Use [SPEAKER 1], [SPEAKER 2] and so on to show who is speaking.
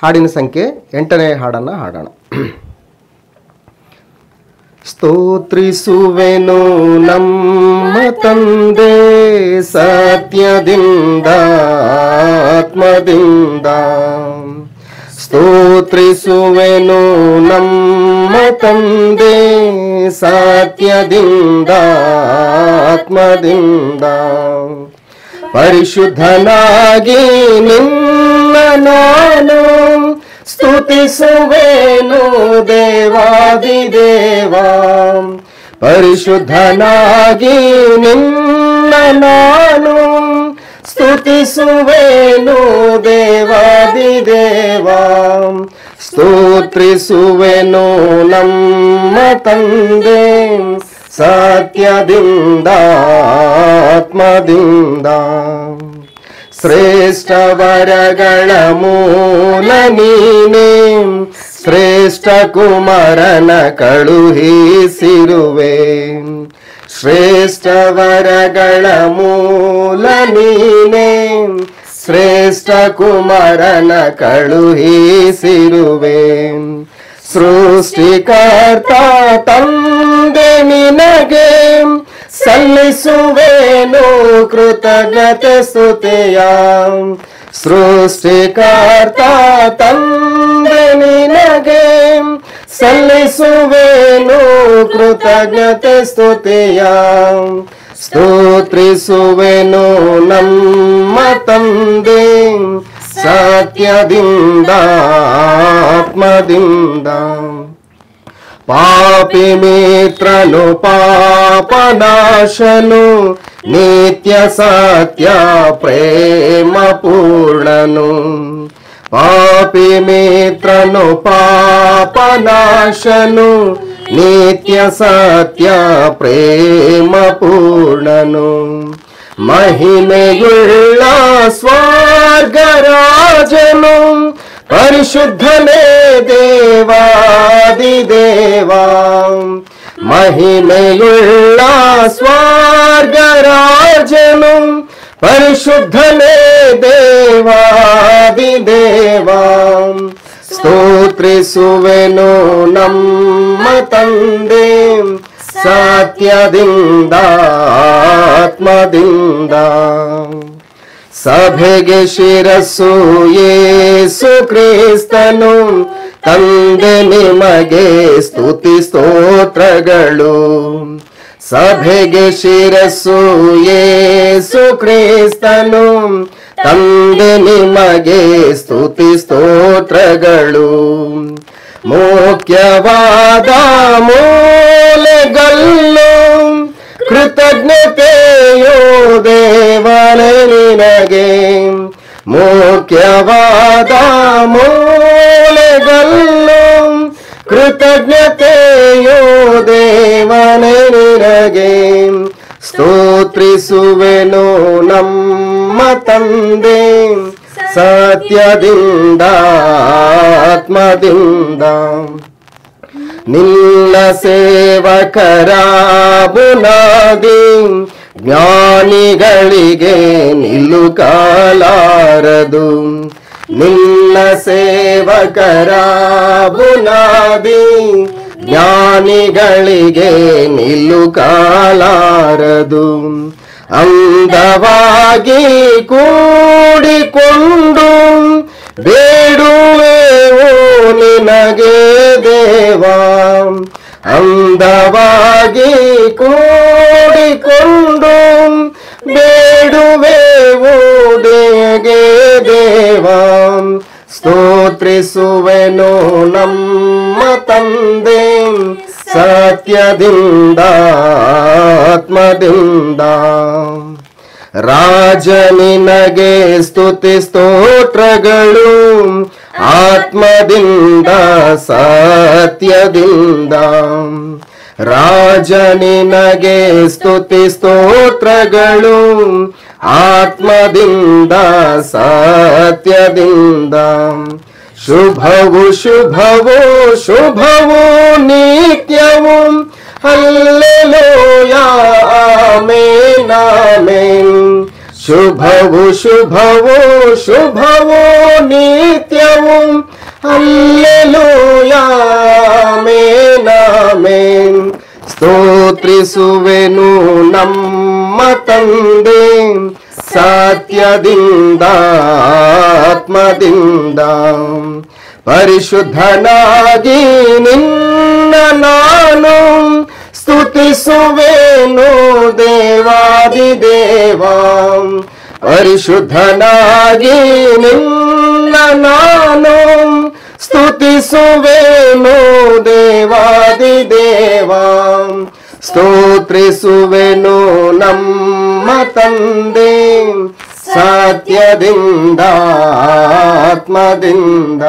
[SPEAKER 1] ಹಾಡಿನ ಸಂಖ್ಯೆ 8ನೇ ಹಾಡನ್ನು ಹಾಡೋಣ. ಸ್ತೋತ್ರಿಸುವೆನು ನಮ್ಮ ತಂದೆ ಸತ್ಯದಿಂದ ಆತ್ಮದಿಂದ, ಸ್ತೋತ್ರಿಸುವೆನು ನಮ್ಮ ತಂದೆ ಸತ್ಯದಿಂದ ಆತ್ಮದಿಂದ, ಪರಿಶುದ್ಧನಾಗಿ ನಿನ್ನ ನಾನು ಸ್ತುತಿಸುವೆನು ದೇವಾದಿದೇವ, ಪರಿಶುದ್ಧನಾಗಿ ನಿನ್ನ ನಾನು ಸ್ತುತಿಸುವೆನು ದೇವಾದಿದೇವ, ಸ್ತೋತ್ರಿಸುವೆನು ನಮ್ಮ ತಂದೆ ಸತ್ಯದಿಂದ ಆತ್ಮದಿಂದ, ಶ್ರೇಷ್ಠ ವರಗಳ ಮೂಲ ನೀನೇ, ಶ್ರೇಷ್ಠ ಕುಮಾರನ ಕಳುಹಿಸಿರುವೆ, ಶ್ರೇಷ್ಠ ವರಗಳ ಮೂಲ ನೀನೇ, ಶ್ರೇಷ್ಠ ಕುಮಾರನ ಕಳುಹಿಸಿರುವೆ, ಸೃಷ್ಟಿಕರ್ತ ತಂದೆ ನಿನಗೆ ಸಲ್ಲಿಸುವೆನು ಕೃತಜ್ಞತೆ ಸ್ತುತಿಯ, ಸೃಷ್ಟಿಕರ್ತ ತಂದೆ ನಿನಗೆ ಸಲ್ಲಿಸುವೆನು ಕೃತಜ್ಞತೆ ಸ್ತುತಿಯ, ಸ್ತೋತ್ರಿಸುವೆನು ನಮ್ಮ ತಂದೆ ಸತ್ಯದಿಂದ ಆತ್ಮದಿಂದ, ಪಾಪಿ ಮಿತ್ರನು ಪಾಪನಾಶನು ನಿತ್ಯ ಸತ್ಯ ಪ್ರೇಮ ಪೂರ್ಣನು, ಪಾಪಿ ಮಿತ್ರನು ಪಾಪನಾಶನು ನಿತ್ಯ ಸತ್ಯ ಪ್ರೇಮ ಪೂರ್ಣನು, ಮಹಿಮೆಯುಳ್ಳ ಸ್ವರ್ಗರಾಜನು ಪರಿಶುದ್ಧನೇ ದೇವಾದಿದೇವ, ಮಹಿಮೆಯುಳ್ಳ ಸ್ವರ್ಗರಾಜನು ಪರಿಶುದ್ಧನೇ ದೇವಾದಿದೇವ, ಸ್ತೋತ್ರಿಸುವೆನು ನಮ್ಮ ತಂದೆ ಸತ್ಯದಿಂದ ಆತ್ಮದಿಂದ, ಸಭೆಗೆ ಶಿರಸ್ಸು ಯೇಸು ಕ್ರಿಸ್ತನು ತಂದೆ ನಿಮಗೆ ಸ್ತುತಿ ಸ್ತೋತ್ರಗಳು, ಸಭೆಗೆ ಶಿರಸ್ಸು ಯೇಸು ಕ್ರಿಸ್ತನು ತಂದೆ ನಿಮಗೆ ಸ್ತುತಿ ಸ್ತೋತ್ರಗಳು, ಮುಖ್ಯವಾದ ಮೂಲೆಗಲ್ಲು ಕೃತಜ್ಞತೆಯೋ ದೇವನೇ ನಿನಗೆ, ಮುಖ್ಯವಾದ ಮೂಲೆಗಲ್ಲು ಕೃತಜ್ಞತೆಯೋ ದೇವನೇ ನಿನಗೆ, ಸ್ತೋತ್ರಿಸುವೆನು ನಮ್ಮ ತಂದೆ ಸತ್ಯದಿಂದ ಆತ್ಮದಿಂದ, ನಿನ್ನ ಸೇವಕರ ಬುನಾದಿ ಜ್ಞಾನಿಗಳಿಗೆ ನಿಲ್ಲುಕಾಲಾರದು, ನಿನ್ನ ಸೇವಕರ ಬುನಾದಿ ಜ್ಞಾನಿಗಳಿಗೆ ನಿಲ್ಲುಕಾಲಾರದು, ಅಂದವಾಗಿ ಕೂಡಿಕೊಂಡು ಬೇಡುವೆವು ನಿನಗೆ ದೇವ, ಅಂದವಾಗಿ ಕೂಡಿಕೊಂಡು ಬೇಡುವೆವು ನಿನಗೆ ದೇವ, ಸ್ತೋತ್ರಿಸುವೆನು ನಮ್ಮ ತಂದೆ ಸತ್ಯದಿಂದ ಆತ್ಮದಿಂದ, ರಾಜ ನಿನಗೆ ಸ್ತುತಿ ಸ್ತೋತ್ರಗಳು ಆತ್ಮದಿಂದ ಸತ್ಯದಿಂದ, ರಾಜ ನಿನಗೆ ಸ್ತುತಿ ಸ್ತೋತ್ರಗಳು ಆತ್ಮದಿಂದ ಸತ್ಯದಿಂದ, ಶುಭವು ಶುಭವು ಶುಭವು ನಿತ್ಯವು ಹಲ್ಲೆಲೂಯಾ ಆಮೆನ್ ಆಮೆನ್, ಶುಭವು ಶುಭವು ಶುಭವು ನಿತ್ಯವು ಹಲ್ಲೆಲೂಯಾ ಆಮೆನ್ ಆಮೆನ್. ಸ್ತೋತ್ರಿಸುವೆನು ನಮ್ಮ ತಂದೆ ಸತ್ಯದಿಂದ ಆತ್ಮದಿಂದ. ಪರಿಶುದ್ಧನಾಗಿ ನಿನ್ನ ನಾನು ಸ್ತುತಿಸುವೆನು ದೇವಾದಿದೇವ. ಪರಿಶುದ್ಧನಾಗಿ ನಿನ್ನ ನಾನು ಸ್ತುತಿಸುವೆನು ದೇವಾದಿದೇವ. ಸ್ತೋತ್ರಿಸುವೆನು ನಮ್ಮ ತಂದೆ ಸತ್ಯದಿಂದ ಆತ್ಮದಿಂದ.